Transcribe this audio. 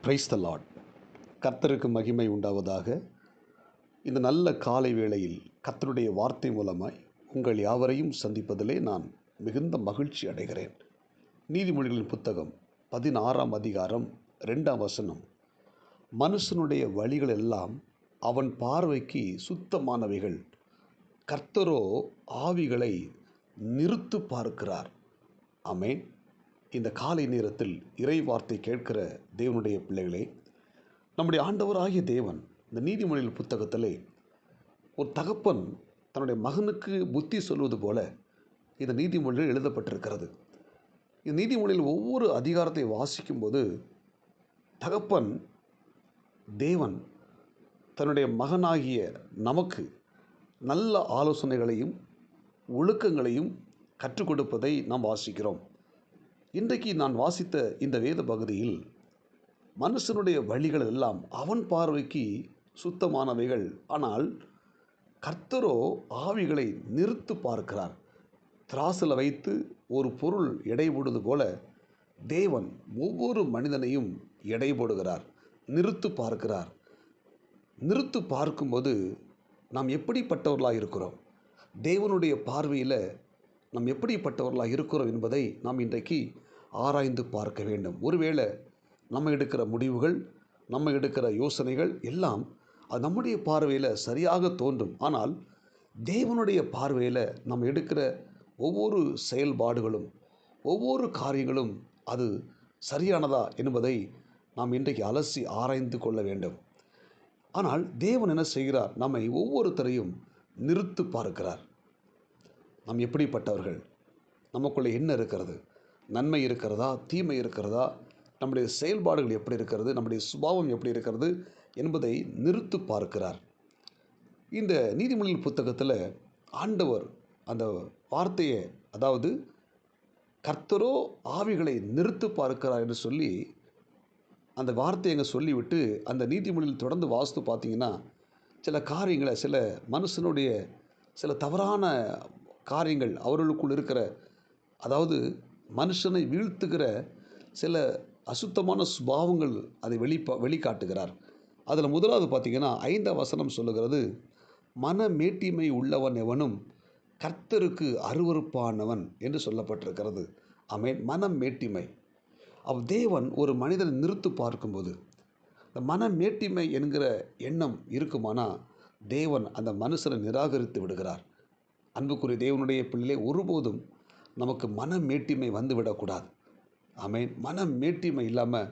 Praise the Lord. கர்த்தருக்கு மகிமை உண்டாவதாக. இந்த நல்ல காலை வேளையில் கர்த்தருடைய வார்த்தை மூலமாய் உங்கள் யாவரையும் சந்திப்பதிலே நான் மிகுந்த மகிழ்ச்சி அடைகிறேன். நீதிமொழிகளின் புத்தகம் 16ஆம் அதிகாரம் 2ஆம் வசனம். மனுஷனுடைய வழிகள் எல்லாம் அவன் பார்வைக்கு சுத்தமானவைகள், கர்த்தரோ ஆவிகளை நிறுத்து பார்க்கிறார். ஆமென். இந்த காலை நேரத்தில் இறை வார்த்தை கேட்கிற தேவனுடைய பிள்ளைகளே, நம்முடைய ஆண்டவராகிய தேவன் இந்த நீதிமொழிகள் புத்தகத்திலே ஒரு தகப்பன் தன்னுடைய மகனுக்கு புத்தி சொல்வது போல இந்த நீதிமொழியில் எழுதப்பட்டிருக்கிறது. இந்த நீதிமொழியில் ஒவ்வொரு அதிகாரத்தை வாசிக்கும்போது தகப்பன் தேவன் தன்னுடைய மகனாகிய நமக்கு நல்ல ஆலோசனைகளையும் ஒழுக்கங்களையும் கற்றுக் கொடுப்பதை நாம் வாசிக்கிறோம். இன்றைக்கு நான் வாசித்த இந்த வேத பகுதியில் மனுஷனுடைய வழிகள் எல்லாம் அவன் பார்வைக்கு சுத்தமானவைகள், ஆனால் கர்த்தரோ ஆவிகளை நிறுத்து பார்க்கிறார். திராசில் வைத்து ஒரு பொருள் எடை போடுவது போல தேவன் ஒவ்வொரு மனிதனையும் எடை போடுகிறார், நிறுத்து பார்க்கிறார். நிறுத்து பார்க்கும்போது நாம் எப்படிப்பட்டவர்களாக இருக்கிறோம், தேவனுடைய பார்வையில் நாம் எப்படிப்பட்டவர்களாக இருக்கிறோம் என்பதை நாம் இன்றைக்கு ஆராய்ந்து பார்க்க வேண்டும். ஒருவேளை நம்ம எடுக்கிற முடிவுகள், நம்ம எடுக்கிற யோசனைகள் எல்லாம் அது நம்முடைய பார்வையில் சரியாக தோன்றும். ஆனால் தேவனுடைய பார்வையில் நம்ம எடுக்கிற ஒவ்வொரு செயல்பாடுகளும், ஒவ்வொரு காரியங்களும் அது சரியானதா என்பதை நாம் இன்றைக்கு அலசி ஆராய்ந்து கொள்ள வேண்டும். ஆனால் தேவன் என்ன செய்கிறார், நம்மை ஒவ்வொருத்தரையும் நிறுத்து பார்க்கிறார். நாம் எப்படிப்பட்டவர்கள், நமக்குள்ளே என்ன இருக்கிறது, நன்மை இருக்கிறதா, தீமை இருக்கிறதா, நம்முடைய செயல்பாடுகள் எப்படி இருக்கிறது, நம்முடைய சுபாவம் எப்படி இருக்கிறது என்பதை நிறுத்து பார்க்கிறார். இந்த நீதிமொழிகள் புத்தகத்தில் ஆண்டவர் அந்த வார்த்தையை, அதாவது கர்த்தரோ ஆவிகளை நிறுத்து பார்க்கிறார் என்று சொல்லி அந்த வார்த்தையை அங்கே சொல்லிவிட்டு அந்த நீதிமொழியில் தொடர்ந்து வாசித்து பார்த்தீங்கன்னா சில காரியங்களை, சில மனுஷனுடைய சில தவறான காரியங்கள், அவர்களுக்குள் இருக்கிற, அதாவது மனுஷனை வீழ்த்துகிற சில அசுத்தமான சுபாவங்கள் அதை வெளிக்காட்டுகிறார். அதில் முதலாவது பார்த்திங்கன்னா 5ஆம் வசனம் சொல்லுகிறது, மன மேட்டிமை உள்ளவன் எவனும் கர்த்தருக்கு அருவருப்பானவன் என்று சொல்லப்பட்டிருக்கிறது. ஆமென். மனம் மேட்டிமை. தேவன் ஒரு மனிதனை நிறுத்து பார்க்கும்போது இந்த மன மேட்டிமை என்கிற எண்ணம் இருக்குமானா தேவன் அந்த மனுஷனை நிராகரித்து விடுகிறார். அன்புக்குரிய தேவனுடைய பிள்ளைகளே, ஒருபோதும் நமக்கு மன மேட்டிமை வந்து விடக்கூடாது. ஆமென். மன மேட்டிமை இல்லாமல்